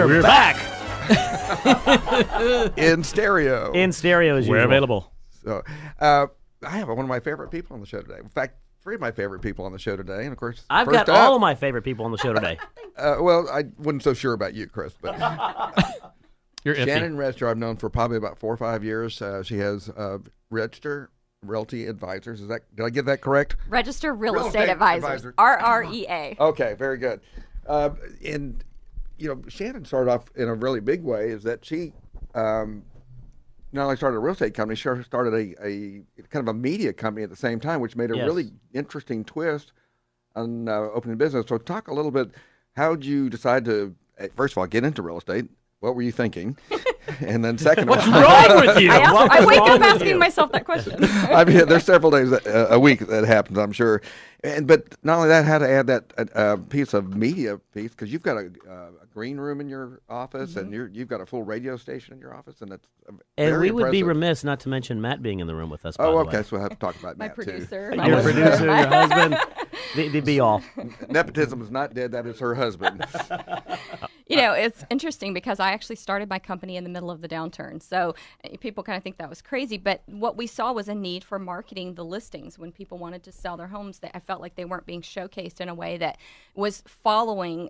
We're back. In stereo. In stereo as usual. We're available. So, I have one of my favorite people on the show today. In fact, three of my favorite people on the show today. And, of course, I've got all of my favorite people on the show today. Well, I wasn't so sure about you, Chris. But You're iffy. Shannon Register I've known for probably about 4 or 5 years. She has Register Realty Advisors. Did I get that correct? Register Real Estate Advisors. RREA. Okay, very good. And, Shannon started off in a really big way is that she not only started a real estate company, she started a kind of a media company at the same time, which made a really interesting twist on opening business. So talk a little bit, how did you decide to, first of all, get into real estate? What were you thinking? And then second What's wrong with you? I wake up asking myself that question. I mean, there's several days a week that happens, I'm sure. But not only that, how to add that piece of media piece, because you've got a green room in your office, and you've got a full radio station in your office, and that's And very we would be impressive. remiss not to mention Matt being in the room with us. By Oh, the okay, way. so we'll have to talk about My Matt, producer. too. my Your husband. producer, your husband, the be all. Nepotism is not dead. That is her husband. It's interesting because I actually started my company in the middle of the downturn. So people kind of think that was crazy. But what we saw was a need for marketing the listings when people wanted to sell their homes. That I felt like they weren't being showcased in a way that was following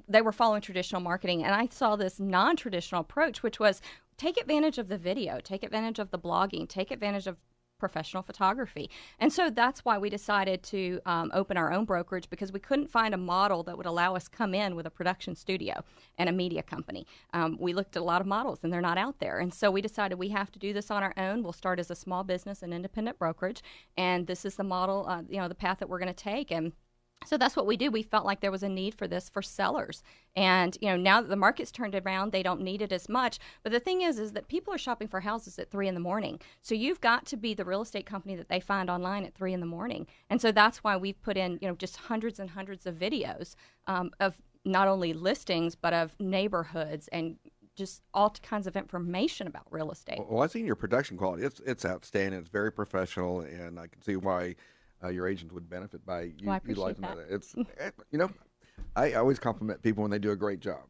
they were following traditional marketing. And I saw this non-traditional approach, which was take advantage of the video, take advantage of the blogging, take advantage of professional photography. And so that's why we decided to open our own brokerage, because we couldn't find a model that would allow us come in with a production studio and a media company. We looked at a lot of models and they're not out there. And so we decided we have to do this on our own. We'll start as a small business, an independent brokerage. And this is the model, the path that we're going to take. And so that's what we did. We felt like there was a need for this for sellers. And, now that the market's turned around, they don't need it as much. But the thing is that people are shopping for houses at 3 a.m. So you've got to be the real estate company that they find online at 3 a.m. And so that's why we've put in, just hundreds and hundreds of videos of not only listings, but of neighborhoods and just all kinds of information about real estate. Well, I've seen your production quality. It's outstanding. It's very professional, and I can see why your agent would benefit by utilizing that. It's I always compliment people when they do a great job.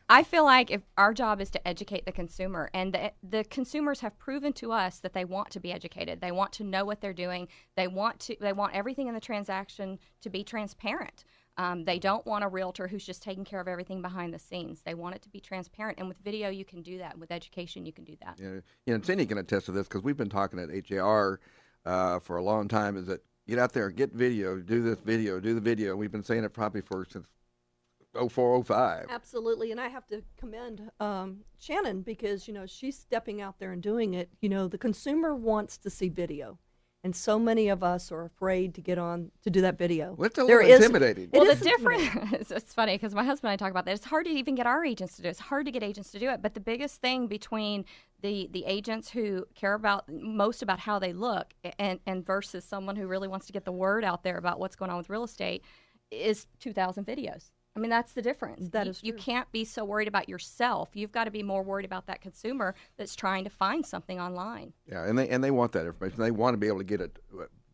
I feel like if our job is to educate the consumer, and the consumers have proven to us that they want to be educated. They want to know what they're doing. They want everything in the transaction to be transparent. They don't want a realtor who's just taking care of everything behind the scenes. They want it to be transparent. And with video, you can do that. With education, you can do that. Yeah, and Cindy can attest to this because we've been talking at HAR for a long time. Is that get out there, get video, do this video, do the video. We've been saying it probably since 04, 05. Absolutely, and I have to commend Shannon because, she's stepping out there and doing it. The consumer wants to see video, and so many of us are afraid to get on to do that video. Well, it's a little intimidating. Well, the difference, it's funny because my husband and I talk about that. It's hard to even get our agents to do it. It's hard to get agents to do it, but the biggest thing between the agents who care most about how they look and versus someone who really wants to get the word out there about what's going on with real estate is 2,000 videos. I mean, that's the difference. That is true. You can't be so worried about yourself. You've got to be more worried about that consumer that's trying to find something online. Yeah, and they want that information. They want to be able to get it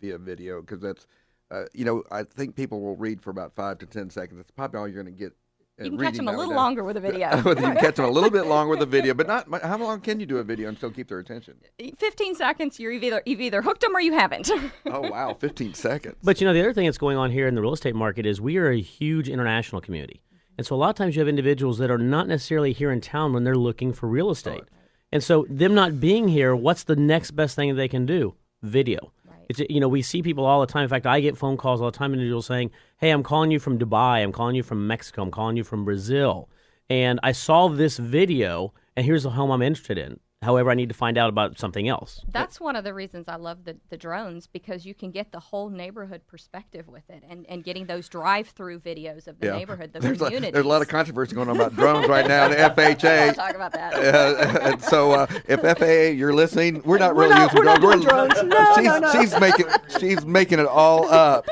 via video because that's, I think people will read for about 5 to 10 seconds. It's probably all you're going to get. You can catch them a little longer with a video. You can catch them a little bit longer with a video, but not. How long can you do a video and still keep their attention? 15 seconds, you've either hooked them or you haven't. Oh, wow, 15 seconds. But, the other thing that's going on here in the real estate market is we are a huge international community. And so a lot of times you have individuals that are not necessarily here in town when they're looking for real estate. And so them not being here, what's the next best thing that they can do? Video. It's, we see people all the time. In fact, I get phone calls all the time, individuals saying, hey, I'm calling you from Dubai, I'm calling you from Mexico, I'm calling you from Brazil, and I saw this video, and here's the home I'm interested in. However, I need to find out about something else. That's one of the reasons I love the drones, because you can get the whole neighborhood perspective with it, and getting those drive-through videos of the neighborhood, the community. There's a lot of controversy going on about drones right now. The FHA. I'll talk about that. So if FAA, you're listening, we're not really using drones. We're not doing drones. No. She's making it all up.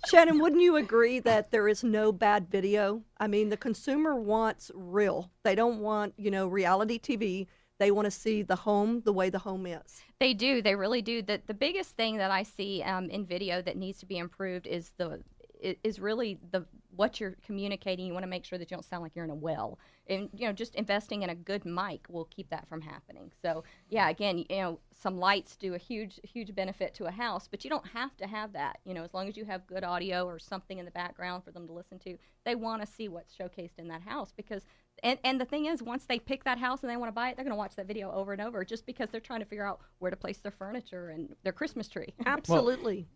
Shannon, wouldn't you agree that there is no bad video? I mean, the consumer wants real. They don't want, reality TV. They want to see the home the way the home is. They do. They really do. The biggest thing that I see in video that needs to be improved is is really what you're communicating. You want to make sure that you don't sound like you're in a well. And, just investing in a good mic will keep that from happening. So, yeah, again, some lights do a huge benefit to a house, but you don't have to have that. As long as you have good audio or something in the background for them to listen to, they want to see what's showcased in that house because and the thing is, once they pick that house and they want to buy it, they're going to watch that video over and over just because they're trying to figure out where to place their furniture and their Christmas tree. Absolutely.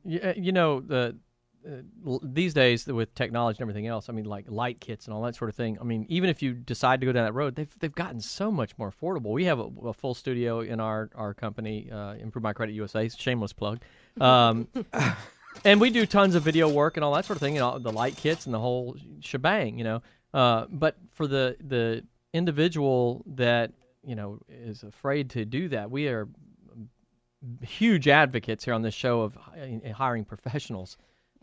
Well, these days with technology and everything else, I mean, like light kits and all that sort of thing. I mean, even if you decide to go down that road, they've gotten so much more affordable. We have a full studio in our company, Improve My Credit USA, shameless plug. And we do tons of video work and all that sort of thing, the light kits and the whole shebang, But for the individual that, is afraid to do that, we are huge advocates here on this show of hiring professionals.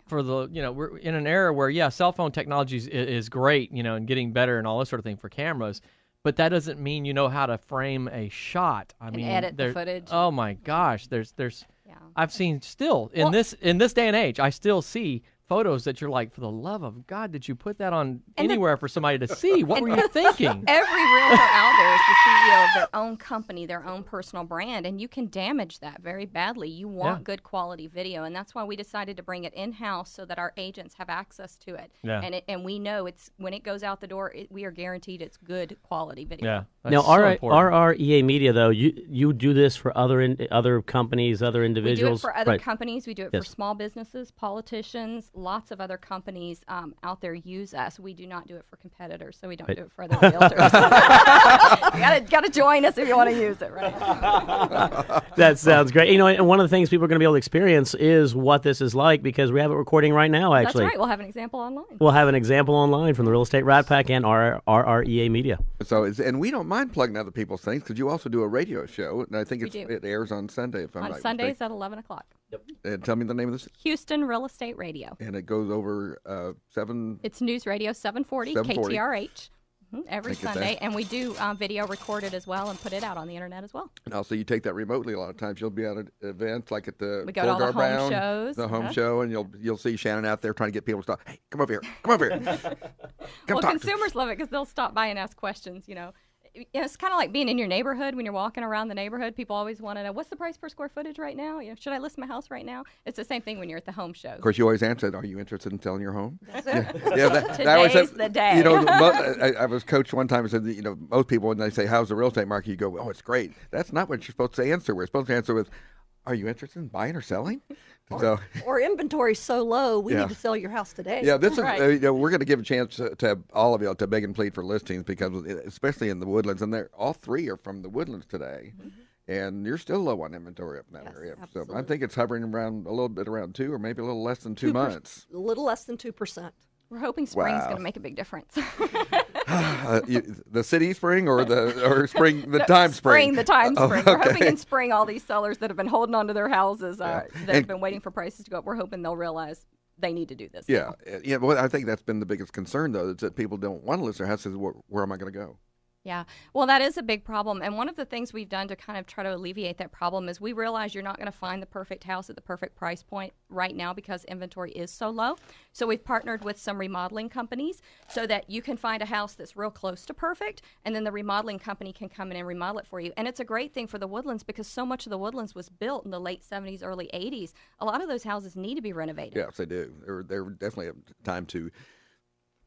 For we're in an era where, cell phone technology is great, and getting better and all this sort of thing for cameras, but that doesn't mean you know how to frame a shot. I mean, edit the footage. Oh my gosh, there's I've seen still in this day and age, I still see photos that you're like, for the love of God, did you put that on anywhere for somebody to see? What were you thinking? Every realtor out there is the CEO of their own company, their own personal brand, and you can damage that very badly. You want good quality video, and that's why we decided to bring it in-house so that our agents have access to it. Yeah. And we know when it goes out the door, we are guaranteed it's good quality video. Yeah. Now, RREA Media, though, you do this for other companies, other individuals? We do it for other companies. We do it for small businesses, politicians. Lots of other companies out there use us. We do not do it for competitors, so we don't do it for other realtors. You gotta join us if you want to use it, right? That sounds great. And one of the things people are going to be able to experience is what this is like because we have it recording right now, actually. That's right. We'll have an example online. We'll have an example online from the Real Estate Rat Pack and RREA Media. So, and we don't mind plugging other people's things because you also do a radio show, and I think it airs on Sunday. If I'm on Sundays at 11 o'clock. Yep. And tell me the name of this. Houston Real Estate Radio. And it goes over 7. It's NewsRadio 740 KTRH every Sunday, and we do video recorded as well and put it out on the internet as well. And also, you take that remotely. A lot of times, you'll be at an event like at the we go to all the home shows, show, and you'll see Shannon out there trying to get people to stop. Hey, come over here, come over here. Consumers love it because they'll stop by and ask questions. It's kind of like being in your neighborhood when you're walking around the neighborhood. People always want to know, what's the price per square footage right now? Should I list my house right now? It's the same thing when you're at the home show. Of course, you always answer, are you interested in selling your home? That's it. Today's the day. I was coached one time and said, most people, when they say, how's the real estate market? You go, oh, it's great. That's not what you're supposed to answer. We're supposed to answer with, are you interested in buying or selling? Or inventory's so low, we need to sell your house today. Yeah, this is we're going to give a chance to all of you to beg and plead for listings because, especially in the Woodlands, and all 3 are from the Woodlands today, and you're still low on inventory up in that area. Absolutely. So I think it's hovering around a little bit around 2, or maybe a little less than 2 months. A little less than 2%. We're hoping spring's going to make a big difference. The city spring or spring, the time spring? The time spring. We're hoping in spring all these sellers that have been holding on to their houses that have been waiting for prices to go up, we're hoping they'll realize they need to do this. Yeah. Well, I think that's been the biggest concern, though, is that people don't want to list their houses. Where am I going to go? Yeah, well, that is a big problem. And one of the things we've done to kind of try to alleviate that problem is we realize you're not going to find the perfect house at the perfect price point right now because inventory is so low. So we've partnered with some remodeling companies so that you can find a house that's real close to perfect, and then the remodeling company can come in and remodel it for you. And it's a great thing for the Woodlands because so much of the Woodlands was built in the late 70s, early 80s. A lot of those houses need to be renovated. Yes, they do. They're definitely a time to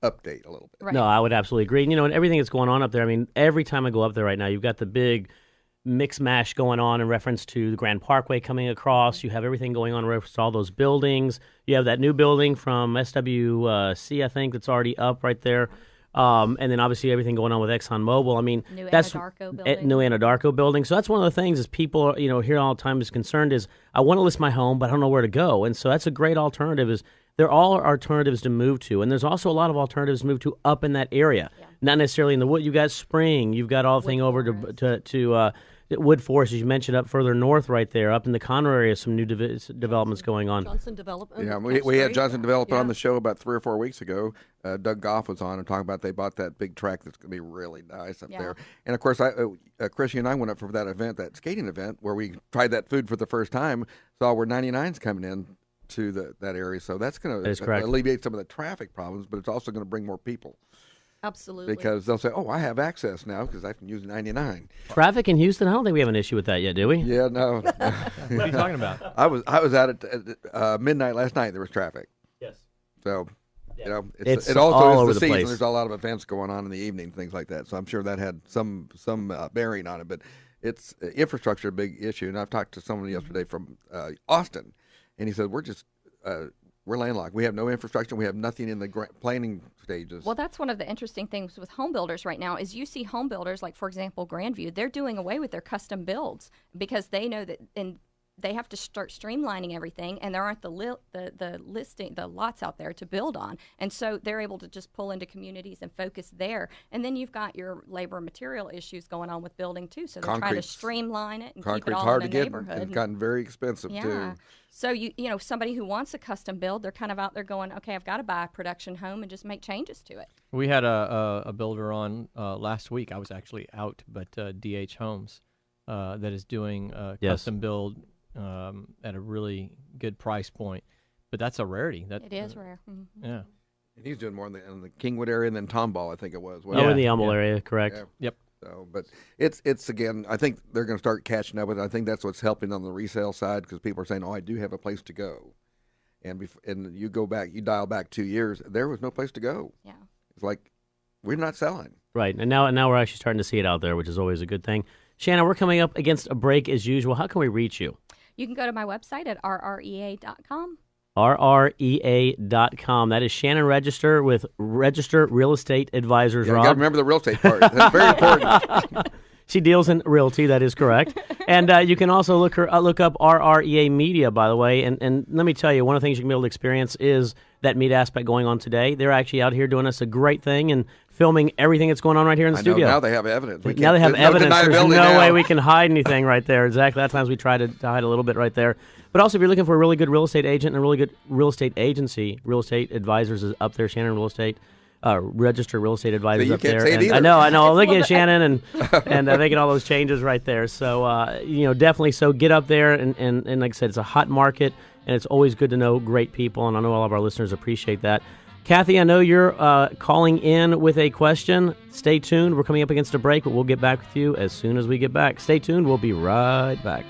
update a little bit. Right. No, I would absolutely agree. And everything that's going on up there, I mean, every time I go up there right now, you've got the big mix mash going on in reference to the Grand Parkway coming across. You have everything going on in reference to all those buildings. You have that new building from SWC, I think, that's already up right there. And then obviously everything going on with ExxonMobil. I mean, that's new Anadarko building. So that's one of the things is people, here all the time is concerned is I want to list my home, but I don't know where to go. And so that's a great alternative is there all are alternatives to move to. And there's also a lot of alternatives to move to up in that area. Yeah. Not necessarily in the wood. You've got Spring. You've got all the thing over to Wood Forest, as you mentioned, up further north right there. Up in the Conroe area, some new developments going on. Johnson Development. Yeah, we had Johnson Development on the show about 3 or 4 weeks ago. Doug Goff was on and talking about they bought that big track that's going to be really nice up there. And, of course, Chris, you and I went up for that event, that skating event, where we tried that food for the first time, saw where 99's coming in. to that area. So that's going That is to correct. alleviate some of the traffic problems, but it's also going to bring more people Absolutely. because they'll say, "Oh, I have access now because I can use 99." Traffic in Houston, I don't think we have an issue with that yet, do we? Yeah, no. What are you talking about? I was out at midnight last night. There was traffic. Yes. So, It's it also all is over the the season. place. There's a lot of events going on in the evening, things like that. So I'm sure that had some bearing on it. But it's infrastructure, a big issue. And I've talked to someone yesterday from Austin, and he said we're landlocked. We have no infrastructure. We have nothing in the planning stages. Well, that's one of the interesting things with home builders right now is you see home builders like, for example, Grandview. They're doing away with their custom builds because they know that they have to start streamlining everything, and there aren't the lots out there to build on, and so they're able to just pull into communities and focus there. And then you've got your labor and material issues going on with building too, so they're trying to streamline it and keep it Concrete's all hard in to the get. neighborhood. It's gotten very expensive too. So you know somebody who wants a custom build, they're kind of out there going, okay, I've got to buy a production home and just make changes to it. We had a builder on last week. I was actually out, but DH Homes that is doing custom build at a really good price point. But that's a rarity. It is rare. Mm-hmm. Yeah. And he's doing more in the Kingwood area and then Tomball, I think it was. Oh, in the Humble area, correct. Yeah. Yep. So, but it's again, I think they're going to start catching up with it. I think that's what's helping on the resale side because people are saying, "Oh, I do have a place to go," and you go back, you dial back 2 years, there was no place to go. Yeah. It's like we're not selling. Right, and now we're actually starting to see it out there, which is always a good thing. Shannon, we're coming up against a break as usual. How can we reach you? You can go to my website at rrea.com. RREA.com. That is Shannon Register with Register Real Estate Advisors. Yeah, you Rob. got to remember the real estate part. That's very important. She deals in realty. That is correct. And you can also look up RREA Media, by the way. And let me tell you, one of the things you can be able to experience is that meet aspect going on today. They're actually out here doing us a great thing and filming everything that's going on right here in the studio. Now they have evidence. Now they have evidence. There's no now. way we can hide anything right there. Exactly. At times we try to hide a little bit right there. But also, if you're looking for a really good real estate agent and a really good real estate agency, Real Estate Advisors is up there. Shannon Real Estate, Register Real Estate Advisors up there. And I know. Look at Shannon and making all those changes right there. So definitely. So get up there and like I said, it's a hot market, and it's always good to know great people, and I know all of our listeners appreciate that. Kathy, I know you're calling in with a question. Stay tuned. We're coming up against a break, but we'll get back with you as soon as we get back. Stay tuned. We'll be right back.